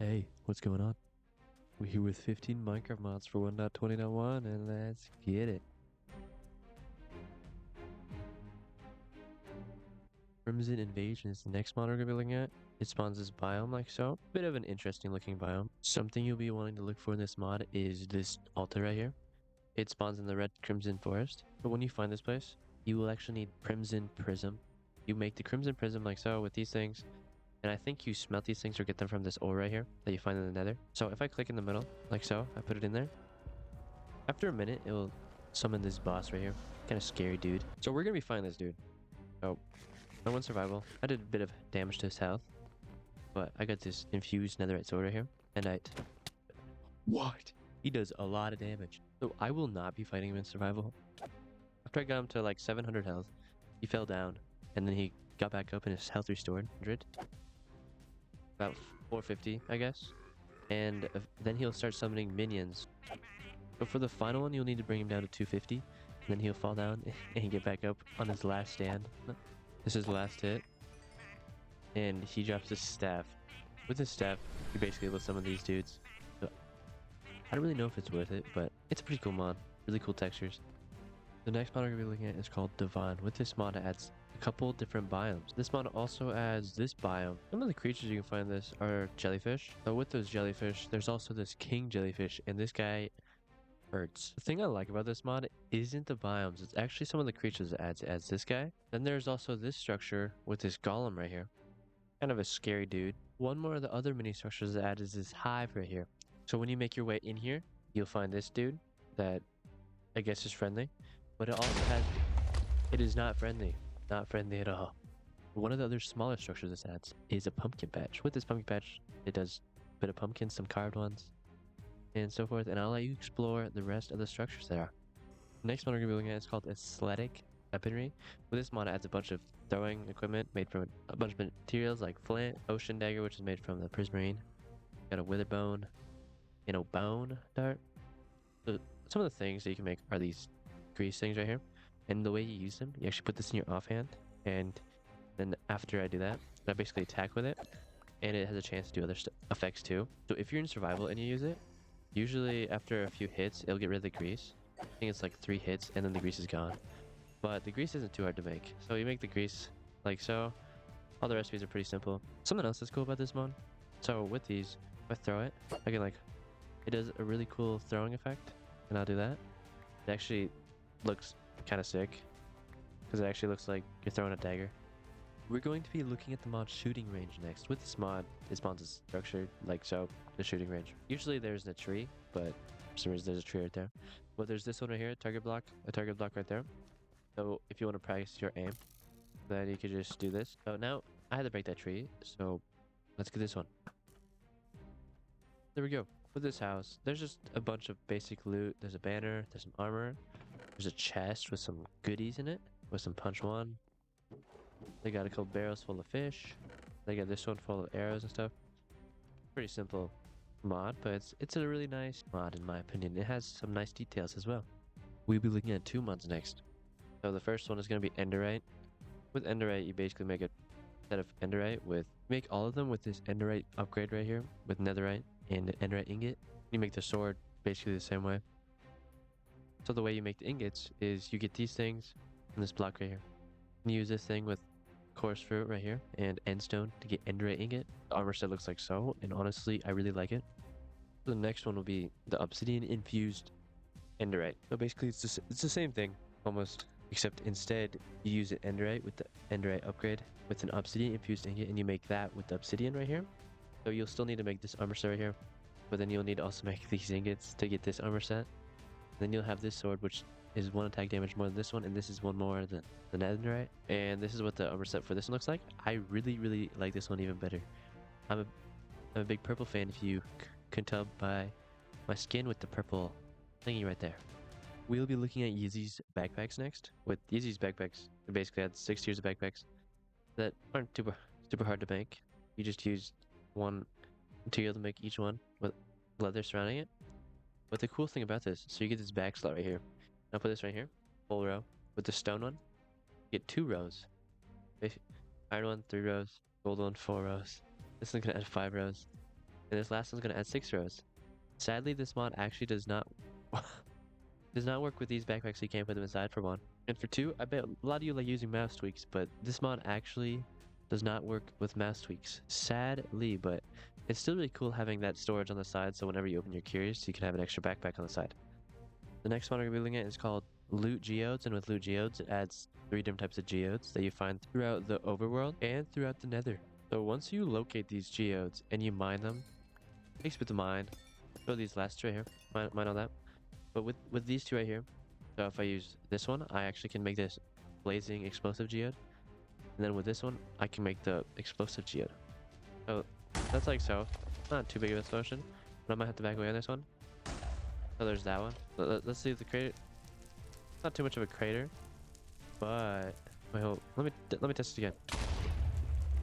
Hey, what's going on? We're here with 15 Minecraft mods for 1.20.1 and let's get it. Crimson Invasion is the next mod we're going to be looking at. It spawns this biome like so. Bit of an interesting looking biome. Something you'll be wanting to look for in this mod is this altar right here. It spawns in the red crimson forest. But when you find this place, you will actually need crimson prism. You make the crimson prism like so with these things. And I think you smelt these things or get them from this ore right here that you find in the nether. So if I click in the middle, like so, I put it in there. After a minute, it will summon this boss right here. Kind of scary dude. So we're going to be fighting this dude. Oh, no one survival. I did a bit of damage to his health. But I got this infused netherite sword right here. Enderite. What? He does a lot of damage. So I will not be fighting him in survival. After I got him to like 700 health, he fell down. And then he got back up and his health restored. 100. About 450, I guess. And then he'll start summoning minions. But for the final one, you'll need to bring him down to 250. And then he'll fall down and get back up on his last stand. This is the last hit. And he drops his staff. With his staff, you're basically able to summon these dudes. So, I don't really know if it's worth it, but it's a pretty cool mod. Really cool textures. The next mod we're going to be looking at is called Divine. With this mod, it adds a couple different biomes. This mod also adds this biome. Some of the creatures you can find this are jellyfish. So with those jellyfish, there's also this king jellyfish, and this guy hurts. The thing I like about this mod isn't the biomes, it's actually some of the creatures it adds. It adds this guy. Then there's also this structure with this golem right here. Kind of a scary dude. One more of the other mini structures it adds is this hive right here. So when you make your way in here, you'll find this dude that I guess is friendly. But it also has, it is not friendly. Not friendly at all. One of the other smaller structures this adds is a pumpkin patch. With this pumpkin patch, it does a bit of pumpkins, some carved ones, and so forth. And I'll let you explore the rest of the structures there. The next one we're going to be looking at is called Ecletic Weaponry. With this mod, it adds a bunch of throwing equipment made from a bunch of materials like flint, ocean dagger, which is made from the prismarine. Got a wither bone, and a bone dart. So some of the things that you can make are these grease things right here, and the way you use them, you actually put this in your offhand, and then after I do that, I basically attack with it, and it has a chance to do other effects too. So if you're in survival and you use it, usually after a few hits, it'll get rid of the grease. I think it's like 3 hits, and then the grease is gone. But the grease isn't too hard to make, so you make the grease like so. All the recipes are pretty simple. Something else that's cool about this mod, so with these, if I throw it, I can like, it does a really cool throwing effect, and I'll do that. It actually looks kind of sick because it actually looks like you're throwing a dagger. We're going to be looking at the mod shooting range next. With this mod, it spawns a structure like so, the shooting range. Usually there's a tree, but for some reason there's a tree right there. But there's this one right here, a target block right there. So if you want to practice your aim, then you could just do this. So now I had to break that tree, so let's get this one. There we go. With this house, there's just a bunch of basic loot. There's a banner, there's some armor, there's a chest with some goodies in it, with some punch one. They got a couple barrels full of fish. They got this one full of arrows and stuff. Pretty simple mod, but it's a really nice mod in my opinion. It has some nice details as well. We'll be looking at 2 mods next. So the first one is going to be Enderite. With Enderite, you basically make a set of Enderite with, make all of them with this Enderite upgrade right here, with Netherite and an Enderite ingot. You make the sword basically the same way. So the way you make the ingots is you get these things in this block right here. You use this thing with coarse fruit right here and endstone to get Enderite ingot. The armor set looks like so, and honestly, I really like it. So the next one will be the Obsidian Infused Enderite. So basically, it's the same thing almost, except instead you use an Enderite with the Enderite upgrade with an Obsidian Infused ingot, and you make that with the Obsidian right here. So you'll still need to make this armor set right here, but then you'll need to also make these ingots to get this armor set. Then you'll have this sword, which is 1 attack damage more than this one, and this is 1 more than the Netherite. And this is what the armor set for this one looks like. I really like this one even better. I'm a big purple fan, if you can tell by my skin with the purple thingy right there. We'll be looking at Yyzs Backpacks next. With Yyzs Backpacks, it basically had 6 tiers of backpacks that aren't super hard to make. You just use 1 material to make each one with leather surrounding it. But the cool thing about this, so you get this back slot right here. I'll put this right here, full row. With the stone one, you get 2 rows. Iron one, 3 rows. Gold one, 4 rows. This one's gonna add 5 rows. And this last one's gonna add 6 rows. Sadly, this mod actually does not does not work with these backpacks, so you can't put them inside for one. And for two, I bet a lot of you like using mouse tweaks, but this mod actually does not work with mouse tweaks. Sadly, but it's still really cool having that storage on the side, so whenever you open your Curious, you can have an extra backpack on the side. The next one we're going to be looking at is called Loot Geodes, and with Loot Geodes, it adds 3 different types of geodes that you find throughout the overworld and throughout the nether. So once you locate these geodes and you mine them, it takes a bit to mine. So these last 2 right here, mine all that. But with these 2 right here, so if I use this one, I actually can make this blazing explosive geode. And then with this one, I can make the explosive geode. So that's like so. Not too big of a explosion, but I might have to back away on this one. So there's that one. Let's see the crater. Not too much of a crater, but wait, hold. Let me test it again.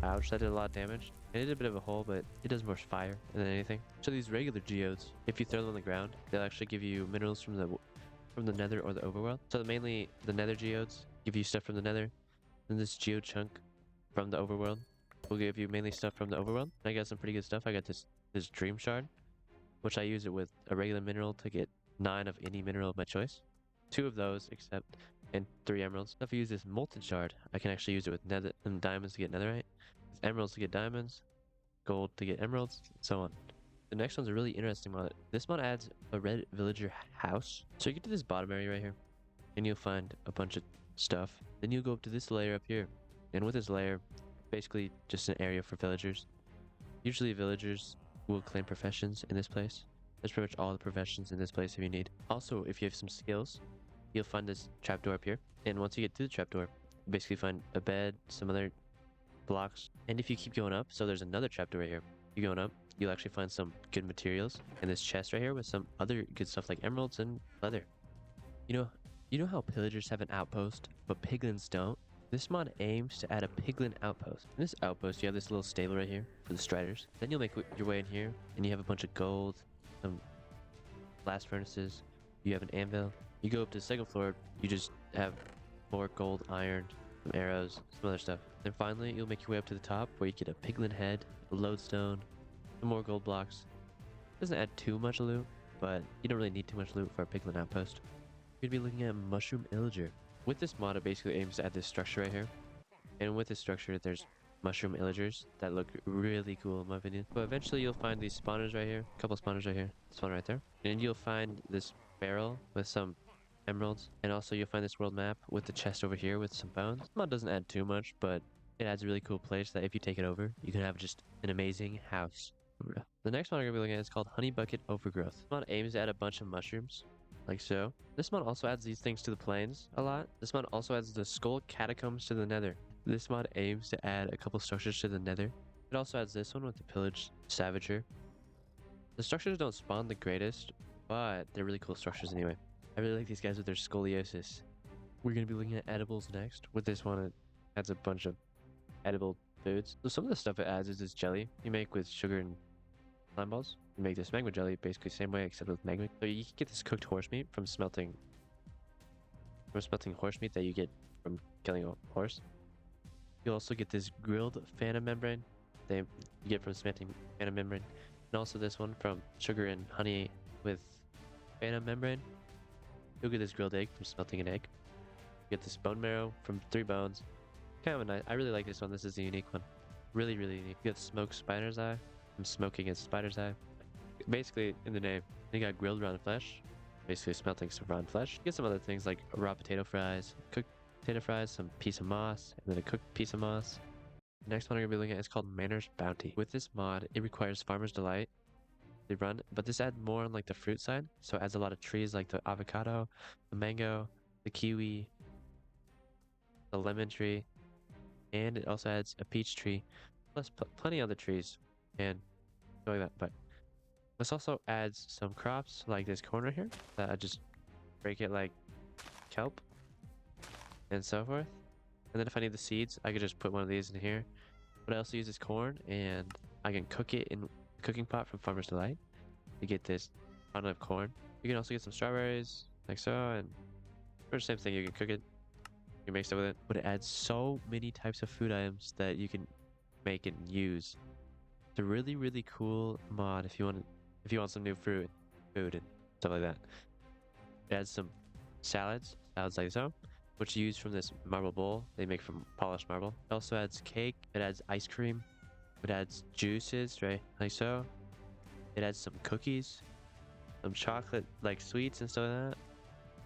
Ouch, that did a lot of damage. It did a bit of a hole, but it does more fire than anything. So these regular geodes, if you throw them on the ground, they'll actually give you minerals from the nether or the overworld. So mainly the nether geodes give you stuff from the nether, and this geode chunk from the overworld will give you mainly stuff from the overworld. I got some pretty good stuff. I got this dream shard, which I use it with a regular mineral to get 9 of any mineral of my choice. 2 of those, except, and 3 emeralds. If I use this molten shard, I can actually use it with nether and diamonds to get netherite, with emeralds to get diamonds, gold to get emeralds, and so on. The next one's a really interesting mod. This mod adds a red villager house. So you get to this bottom area right here, and you'll find a bunch of stuff. Then you'll go up to this layer up here, and with this layer, basically just an area for villagers. Usually villagers will claim professions in this place. There's pretty much all the professions in this place if you need. Also, if you have some skills, you'll find this trapdoor up here. And once you get to the trapdoor, you basically find a bed, some other blocks. And if you keep going up, so there's another trapdoor right here. You going up, you'll actually find some good materials in this chest right here with some other good stuff like emeralds and leather. You know how pillagers have an outpost, but piglins don't? This mod aims to add a Piglin Outpost. In this outpost, you have this little stable right here for the striders. Then you'll make your way in here, and you have a bunch of gold, some blast furnaces. You have an anvil. You go up to the second floor, you just have more gold, iron, some arrows, some other stuff. Then finally, you'll make your way up to the top, where you get a Piglin head, a lodestone, some more gold blocks. Doesn't add too much loot, but you don't really need too much loot for a Piglin Outpost. You're gonna be looking at Mushroom Illager. With this mod, it basically aims to add this structure right here. And with this structure, there's mushroom illagers that look really cool in my opinion. But eventually you'll find these spawners right here. A couple spawners right here. This one right there. And you'll find this barrel with some emeralds. And also you'll find this world map with the chest over here with some bones. This mod doesn't add too much, but it adds a really cool place that if you take it over, you can have just an amazing house. The next one I'm going to be looking at is called Honey Bucket Overgrowth. This mod aims to add a bunch of mushrooms. Like so. This mod also adds these things to the plains a lot. This mod also adds the skull catacombs to the nether. This mod aims to add a couple structures to the nether. It also adds this one with the pillage savager. The structures don't spawn the greatest, but they're really cool structures anyway. I really like these guys with their scoliosis. We're going to be looking at edibles next. With this one, it adds a bunch of edible foods. So some of the stuff it adds is this jelly you make with sugar and slime balls. You make this magma jelly basically the same way except with magma. So you can get this cooked horse meat from smelting horse meat that you get from killing a horse. You'll also get this grilled phantom membrane that you get from smelting phantom membrane. And also this one from sugar and honey with phantom membrane. You'll get this grilled egg from smelting an egg. You get this bone marrow from 3 bones. Kind of a nice, I really like this one. This is a unique one. Really, really unique. You get smoked spider's eye from smoking a spider's eye. Basically, in the name, you got grilled rotten flesh, basically smelting some rotten flesh. You get some other things like raw potato fries, cooked potato fries, some piece of moss, and then a cooked piece of moss. The next one I'm going to be looking at is called Manor's Bounty. With this mod, it requires Farmer's Delight to run, but this adds more on like the fruit side. So it adds a lot of trees like the avocado, the mango, the kiwi, the lemon tree, and it also adds a peach tree, plus plenty of other trees, and like that. But this also adds some crops like this corn right here that I just break it like kelp and so forth. And then if I need the seeds, I could just put one of these in here. But I also use this corn and I can cook it in a cooking pot from Farmer's Delight to get this ton of corn. You can also get some strawberries like so, and for the same thing, you can cook it, you can make stuff with it. But it adds so many types of food items that you can make and use It's a really cool mod if you want some new fruit, food and stuff like that. It adds some salads like so, which you use from this marble bowl they make from polished marble. It also adds cake. It adds ice cream. It adds juices, right, like so. It adds some cookies, some chocolate like sweets and stuff like that.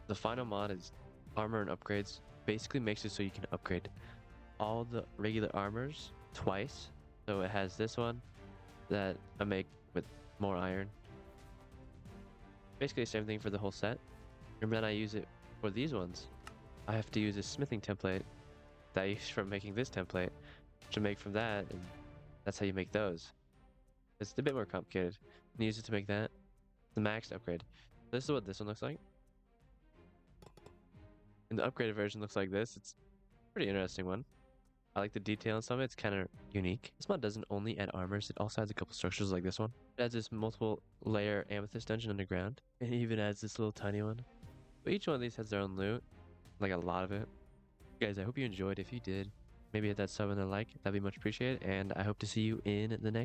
The final mod is armor and upgrades. Basically makes it so you can upgrade all the regular armors twice. So it has this one that I make with more iron. Basically the same thing for the whole set. And then I use it for these ones. I have to use a smithing template that I use from making this template to make from that, and that's how you make those. It's a bit more complicated. You use it to make that. The max upgrade. This is what this one looks like. And the upgraded version looks like this. It's a pretty interesting one. I like the detail on some of it. It's kind of unique. This mod doesn't only add armors. It also adds a couple structures like this one. It adds this multiple layer amethyst dungeon underground. And it even adds this little tiny one. But each one of these has their own loot. Like a lot of it. Guys, I hope you enjoyed. If you did, maybe hit that sub and a like. That'd be much appreciated. And I hope to see you in the next